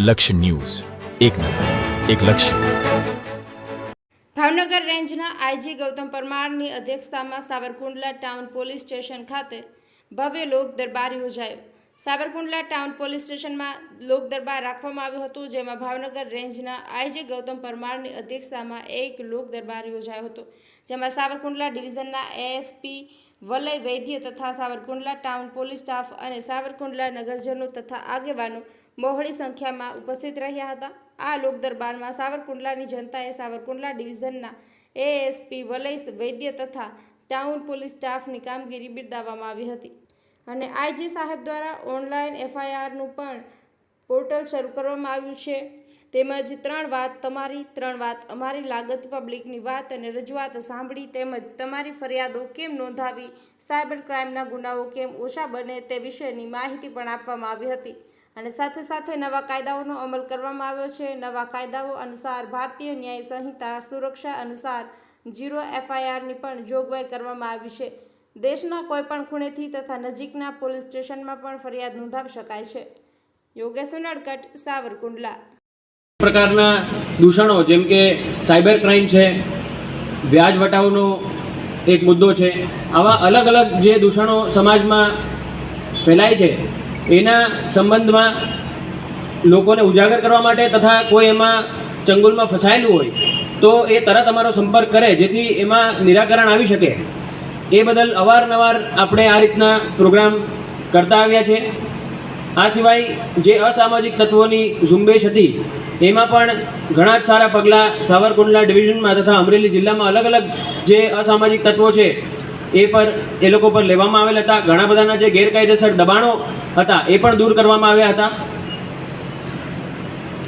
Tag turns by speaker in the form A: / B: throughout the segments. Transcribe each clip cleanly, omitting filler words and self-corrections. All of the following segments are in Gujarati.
A: લક્ષ્ય ન્યૂઝ, એક નજર, એક લક્ષ્ય.
B: ભાવનગર રેન્જના આઈજી ગૌતમ પરમારની અધ્યક્ષતામાં સાવરકુંડલા ટાઉન પોલીસ સ્ટેશન ખાતે ભવ્ય લોક દરબાર યોજાયો. સાવરકુંડલા ટાઉન પોલીસ સ્ટેશનમાં લોક દરબાર રાખવામાં આવ્યો હતો, જેમાં ભાવનગર રેન્જના આઈજી ગૌતમ પરમારની અધ્યક્ષતામાં એક લોક દરબાર યોજાયો હતો, જેમાં સાવરકુંડલા ડિવિઝનના એએસપી વલય વૈદ્ય તથા સાવરકુંડલા ટાઉન પોલીસ સ્ટાફ અને સાવરકુંડલા નગરજનો તથા આગેવાનો બહોળી સંખ્યામાં ઉપસ્થિત રહ્યા હતા. આ લોક દરબારમાં સાવરકુંડલાની જનતાએ સાવરકુંડલા ડિવિઝનના એએસપી વલય વૈદ્ય તથા ટાઉન પોલીસ સ્ટાફની કામગીરી બિરદાવવામાં આવી હતી અને આઈજી સાહેબ દ્વારા ઓનલાઈન એફઆઈઆરનું પણ પોર્ટલ શરૂ કરવામાં આવ્યું છે. તેમજ 3 વાત તમારી 3 વાત અમારી લાગત પબ્લિકની વાત અને રજૂઆત સાંભળી તેમજ તમારી ફરિયાદો કેમ નોંધાવી, સાયબર ક્રાઇમના ગુનાઓ કેમ ઓછા બને તે વિશેની માહિતી પણ આપવામાં આવી હતી અને સાથે સાથે નવા કાયદાઓનો અમલ કરવામાં આવ્યો છે. નવા કાયદાઓ અનુસાર ભારતીય ન્યાય સંહિતા સુરક્ષા અનુસાર 0 એફઆઈઆરની પણ જોગવાઈ કરવામાં આવી છે. દેશના કોઈપણ ખૂણેથી તથા નજીકના પોલીસ સ્ટેશનમાં પણ ફરિયાદ નોંધાવી શકાય છે. યોગેશ ઉનડકટ, સાવરકુંડલા.
C: પ્રકારના દૂષણો જેમ કે સાયબર ક્રાઇમ છે, વ્યાજ વટાવનો એક મુદ્દો છે, આવા અલગ અલગ જે દૂષણો સમાજમાં ફેલાય છે એના સંબંધમાં લોકોને ઉજાગર કરવા માટે તથા કોઈ એમાં ચંગુલમાં ફસાયેલું હોય તો એ તરત અમારો સંપર્ક કરે જેથી એમાં નિરાકરણ આવી શકે. એ બદલ અવારનવાર આપણે આ રીતના પ્રોગ્રામ કરતા આવ્યા છે. આ સિવાય જે અસામાજિક તત્વોની ઝુંબેશ હતી એમાં પણ ઘણા જ સારા પગલાં સાવરકુંડલા ડિવિઝનમાં તથા અમરેલી જિલ્લામાં અલગ અલગ જે અસામાજિક તત્વો છે એ લોકો પર લેવામાં આવેલા હતા. ઘણા બધાના જે ગેરકાયદેસર દબાણો હતા એ પણ દૂર કરવામાં આવ્યા હતા.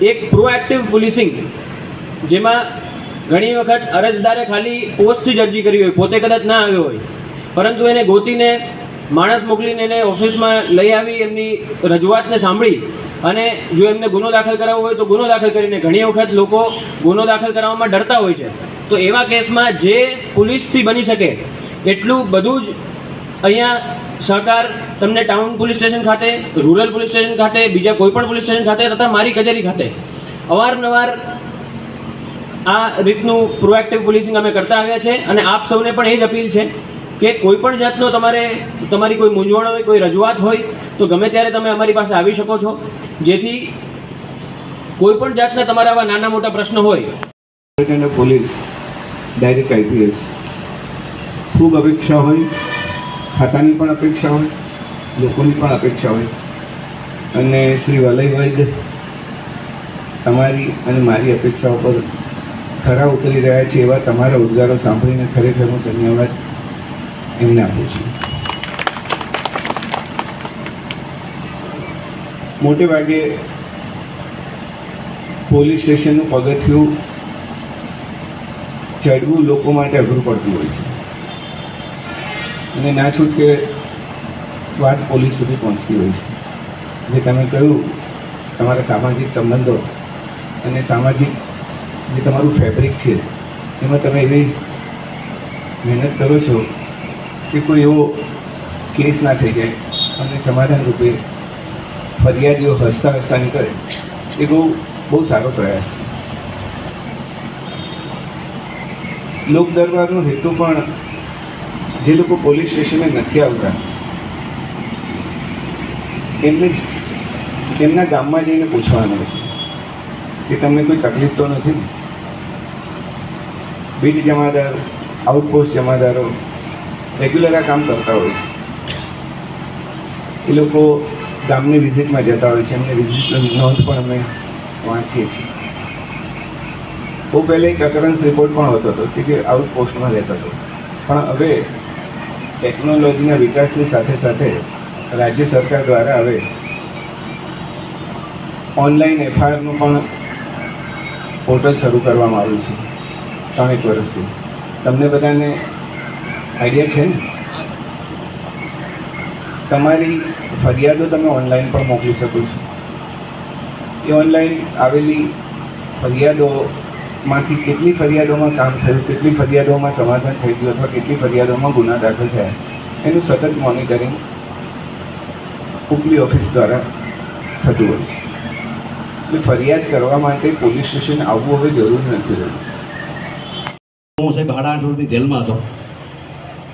C: એક પ્રોએક્ટિવ પોલીસિંગ, જેમાં ઘણી વખત અરજદારે ખાલી પોસ્ટથી જ અરજી કરી હોય, પોતે કદાચ ના આવ્યો હોય, પરંતુ એને ગોતીને માણસ મોકલીને એને ઓફિસમાં લઈ આવી એમની રજૂઆતને સાંભળી અને જો એમને ગુનો દાખલ કરાવવો હોય તો ગુનો દાખલ કરીને ઘણી વખત લોકો ગુનો દાખલ કરાવવામાં ડરતા હોય છે. તો એવા કેસમાં જે પોલીસથી બની શકે એટલું બધું જ અહીંયા સહકાર તમને ટાઉન પોલીસ સ્ટેશન ખાતે, રૂરલ પોલીસ સ્ટેશન ખાતે, બીજા કોઈપણ પોલીસ સ્ટેશન ખાતે તથા મારી કચેરી ખાતે અવારનવાર આ રીતનું પ્રોએક્ટિવ પોલીસિંગ અમે કરતા આવ્યા છે. અને આપ સૌને પણ એ જ અપીલ છે કે કોઈપણ જાતનો તમારી કોઈ મૂંઝવણ હોય, કોઈ રજૂઆત હોય તો ગમે ત્યારે તમે અમારી પાસે આવી શકો છો, જેથી કોઈપણ જાતના તમારા આવા નાના મોટા પ્રશ્નો હોય.
D: પોલીસ ડાયરેક્ટ આઈપીએસ ખૂબ અપેક્ષા હોય, ખાતાની પણ અપેક્ષા હોય, લોકોની પણ અપેક્ષા હોય અને શ્રી વલય વૈદ્ય તમારી અને મારી અપેક્ષાઓ પર ખરા ઉતરી રહ્યા છે. એવા તમારા ઉદ્ગારો સાંભળીને ખરેખર હું ધન્યવાદ એમને આપું છું. મોટે ભાગે પોલીસ સ્ટેશનનું પગથિયું ચડવું લોકો માટે અઘરું પડતું હોય છે અને ના છૂટકે વાત પોલીસ સુધી પહોંચતી હોય છે. જે તમે કહ્યું તમારા સામાજિક સંબંધો અને સામાજિક જે તમારું ફેબ્રિક છે એમાં તમે એવી મહેનત કરો છો કે કોઈ એવો કેસ ના થઈ જાય અને સમાધાન રૂપે ફરિયાદીઓ હસતા હસતા નીકળે. એ બહુ સારો પ્રયાસ. લોક દરબારનો હેતુ પણ જે લોકો પોલીસ સ્ટેશને નથી આવતા એમના ગામમાં જઈને પૂછવાનું છે કે તમને કોઈ તકલીફ તો નથી. બીટ જમાદાર, આઉટપોસ્ટ જમાદારો રેગ્યુલર આ કામ કરતા હોય છે. એ લોકો ગામની વિઝિટમાં જતા હોય છે. એમને વિઝિટની નોંધ પણ અમે વાંચીએ છીએ. બહુ પહેલાં એક અકરન્સ રિપોર્ટ પણ હોતો હતો કે જે આઉટપોસ્ટમાં રહેતો હતો, પણ હવે ટેકનોલોજીના વિકાસની સાથે સાથે રાજ્ય સરકાર દ્વારા હવે ઓનલાઈન એફઆઈઆરનું પણ પોર્ટલ શરૂ કરવામાં આવ્યું છે 3 વર્ષથી. તમને બધાને આઈડિયા છે ને? તમારી ફરિયાદો તમે ઓનલાઈન પણ મોકલી શકો છો. એ ઓનલાઈન આવેલી ફરિયાદોમાંથી કેટલી ફરિયાદોમાં કામ થયું, કેટલી ફરિયાદોમાં સમાધાન થઈ ગયું અથવા કેટલી ફરિયાદોમાં ગુના દાખલ થયા એનું સતત મોનિટરિંગ ઉપલી ઓફિસ દ્વારા થતું હોય છે. એટલે ફરિયાદ કરવા માટે પોલીસ સ્ટેશન આવવું હવે જરૂર નથી રહ્યું.
E: હું સાહેબ 8.5 વર્ષથી જેલમાં હતો.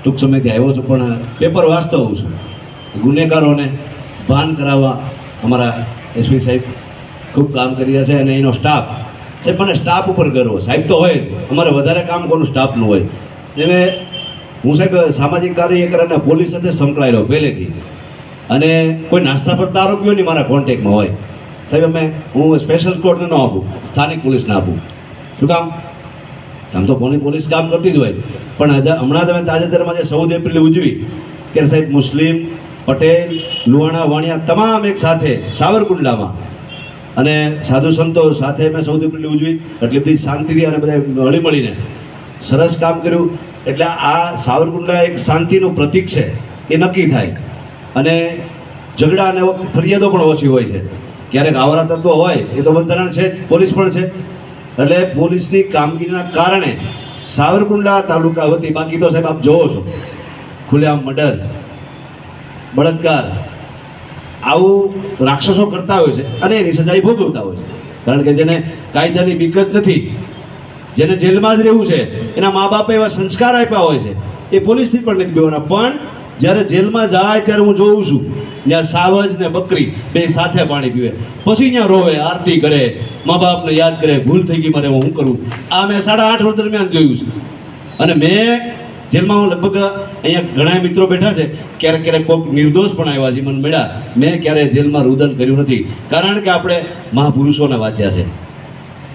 E: ટૂંક સમયથી આવ્યો છું, પણ પેપર વાંચતો હોઉં છું. ગુનેગારોને ભાન કરાવવા અમારા એસપી સાહેબ ખૂબ કામ કરી રહ્યા છે, અને એનો સ્ટાફ સાહેબ, મને સ્ટાફ ઉપર ગર્વ. સાહેબ તો હોય, અમારે વધારે કામ કોનું સ્ટાફનું હોય. એટલે હું સાહેબ સામાજિક કાર્યકર અને પોલીસ સાથે સંકળાયેલો પહેલેથી, અને કોઈ નાસ્તા પડતા આરોપીઓની મારા કોન્ટેક્ટમાં હોય. સાહેબ હું સ્પેશિયલ કોર્ટને ન આપું, સ્થાનિક પોલીસને આપું. શું કામ? આમ તો પોલીસ કામ કરતી જ હોય, પણ હમણાં તમે તાજેતરમાં જે 14 એપ્રિલ ઉજવી, કે સાહેબ મુસ્લિમ, પટેલ, લુહાણા, વાણિયા તમામ એક સાથે સાવરકુંડલામાં, અને સાધુ સંતો સાથે મેં 14 એપ્રિલ ઉજવી. એટલી બધી શાંતિથી અને બધા હળીમળીને સરસ કામ કર્યું. એટલે આ સાવરકુંડલા એક શાંતિનું પ્રતીક છે, એ નક્કી થાય. અને ઝઘડા અને ફરિયાદો પણ ઓછી હોય છે. ક્યારેક આવારા તત્વો હોય, એ તો બંધારણ છે જ, પોલીસ પણ છે. એટલે પોલીસની કામગીરીના કારણે સાવરકુંડલા તાલુકા વતી, બાકી તો સાહેબ આપ જોવો છો ખુલ્લેઆમ મર્ડર, બળાત્કાર, આવું રાક્ષસો કરતા હોય છે, અને એની સજાઈ ભોગવતા હોય છે. કારણ કે જેને કાયદાની બીક જ નથી, જેને જેલમાં જ રહેવું છે, એના મા બાપે એવા સંસ્કાર આપ્યા હોય છે, એ પોલીસથી પણ નથી બીવાના. પણ જ્યારે જેલમાં જાય ત્યારે હું જોઉં છું, ત્યાં સાવજ ને બકરી બે સાથે પાણી પીવે, પછી ત્યાં રોવે, આરતી કરે, મા બાપને યાદ કરે, ભૂલ થઈ ગઈ મારે, હું કરું. આ મેં 8.5 વર્ષ દરમિયાન જોયું છે. અને મેં જેલમાં, હું લગભગ અહીંયા ઘણા મિત્રો બેઠા છે, ક્યારેક ક્યારેક કોઈક નિર્દોષ પણ આવ્યા છે, મને મળ્યા. મેં ક્યારેય જેલમાં રુદન કર્યું નથી, કારણ કે આપણે મહાપુરુષોને વાંચ્યા છે.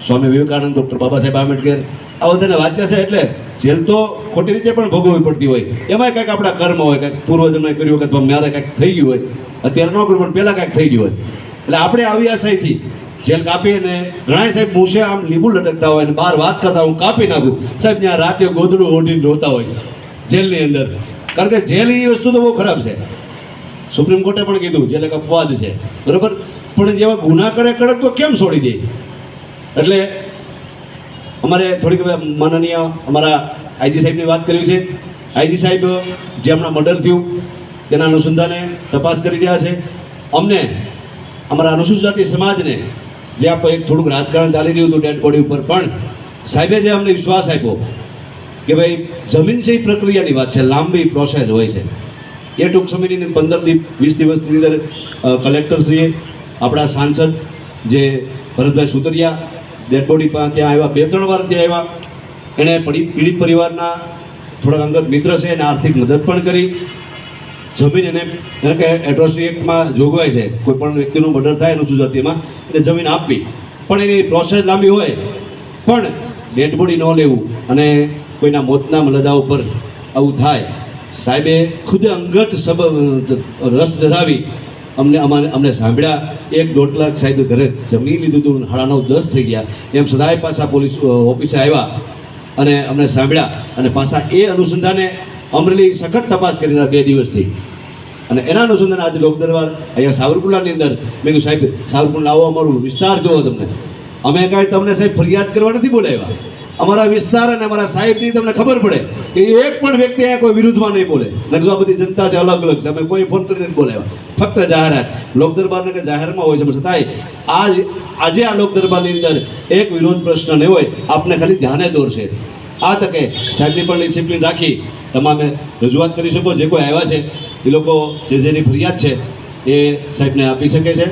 E: સ્વામી વિવેકાનંદ, ડૉક્ટર બાબા સાહેબ આંબેડકર, આ બધાને વાંચ્યા છે. એટલે જેલ તો ખોટી રીતે પણ ભોગવવી પડતી હોય, એમાંય કંઈક આપણા કર્મ હોય, કંઈક પૂર્વજન્મે કર્યું હોય, અથવા મારે કંઈક થઈ ગયું હોય, અત્યારે ન કર્યું પણ પહેલાં કંઈક થઈ ગયું હોય. એટલે આપણે આવી આશયથી જેલ કાપી, અને ઘણા સાહેબ મૂછે આમ લીંબુ લટકતા હોય, અને બહાર વાત કરતા હું કાપી નાખું સાહેબ, ત્યાં રાતે ગોદડું ઓઢીને રોતા હોય છે જેલની અંદર. કારણ કે જેલ એ વસ્તુ તો બહુ ખરાબ છે. સુપ્રીમ કોર્ટે પણ કીધું જેલ એક અપવાદ છે, બરાબર, પણ જેવા ગુના કરે કડક તો કેમ છોડી દે? એટલે અમારે થોડીક માનનીય અમારા આઈજી સાહેબની વાત કરવી છે. આઈજી સાહેબ જે હમણાં મર્ડર થયું તેના અનુસંધાને તપાસ કરી રહ્યા છે. અમને, અમારા અનુસૂચિત જાતિ સમાજને, જે આપણે એક થોડુંક રાજકારણ ચાલી રહ્યું હતું ડેડ બોડી ઉપર, પણ સાહેબે જે અમને વિશ્વાસ આપ્યો કે ભાઈ જમીન છે એ પ્રક્રિયાની વાત છે, લાંબી પ્રોસેસ હોય છે. એ ટૂંક સમયની 15-20 દિવસની અંદર કલેક્ટરશ્રીએ, આપણા સાંસદ જે ભરતભાઈ સુતરિયા ડેડ બોડી ત્યાં આવ્યા, 2-3 વાર ત્યાં આવ્યા. એણે પીડિત પરિવારના થોડાક અંગત મિત્ર છે, એને આર્થિક મદદ પણ કરી. જમીન એને કે એટ્રોસિટી એક્ટમાં જોગવાઈ છે, કોઈ પણ વ્યક્તિનું મર્ડર થાય એનું સુજાતિમાં એને જમીન આપવી, પણ એની પ્રોસેસ લાંબી હોય. પણ ડેડ બોડી ન લેવું અને કોઈના મોતના મલદા ઉપર આવું થાય, સાહેબે ખુદ અંગત રસ ધરાવી અમને સાંભળ્યા. 1-1.5 લાખ સાહેબ ઘરે જમીન લીધું હતું, 9:30-10 થઈ ગયા, એમ સદાય પાછા પોલીસ ઓફિસે આવ્યા અને અમને સાંભળ્યા. અને પાછા એ અનુસંધાને અમરેલી સખત તપાસ કરી રહ્યા 2 દિવસથી. અને એના અનુસંધાને આજે લોક દરબાર અહીંયા સાવરકુંડલાની અંદર મેં કહ્યું સાહેબ સાવરકુંડલા આવો, અમારું વિસ્તાર જોવો તમને. અમે કાંઈ તમને સાહેબ ફરિયાદ કરવા નથી બોલાવ્યા, અમારા વિસ્તાર અને અમારા સાહેબની તમને ખબર પડે કે એક પણ વ્યક્તિ અહીંયા કોઈ વિરુદ્ધમાં નહીં બોલે. નકર આ બધી જનતા છે, અલગ અલગ છે, અમે કોઈ ફોન કરીને નથી બોલાવ્યા, ફક્ત જાહેરાત. લોક દરબારને કે જાહેરમાં હોય છે, પણ છતાંય આજે આ લોક દરબારની અંદર એક વિરોધ પ્રશ્ન નહીં હોય, આપને ખાલી ધ્યાને દોરશે. આ તકે સાહેબની પણ ડિસિપ્લિન રાખી તમામે રજૂઆત કરી શકો. જે કોઈ આવ્યા છે એ લોકો જેની ફરિયાદ છે એ સાહેબને આપી શકે છે.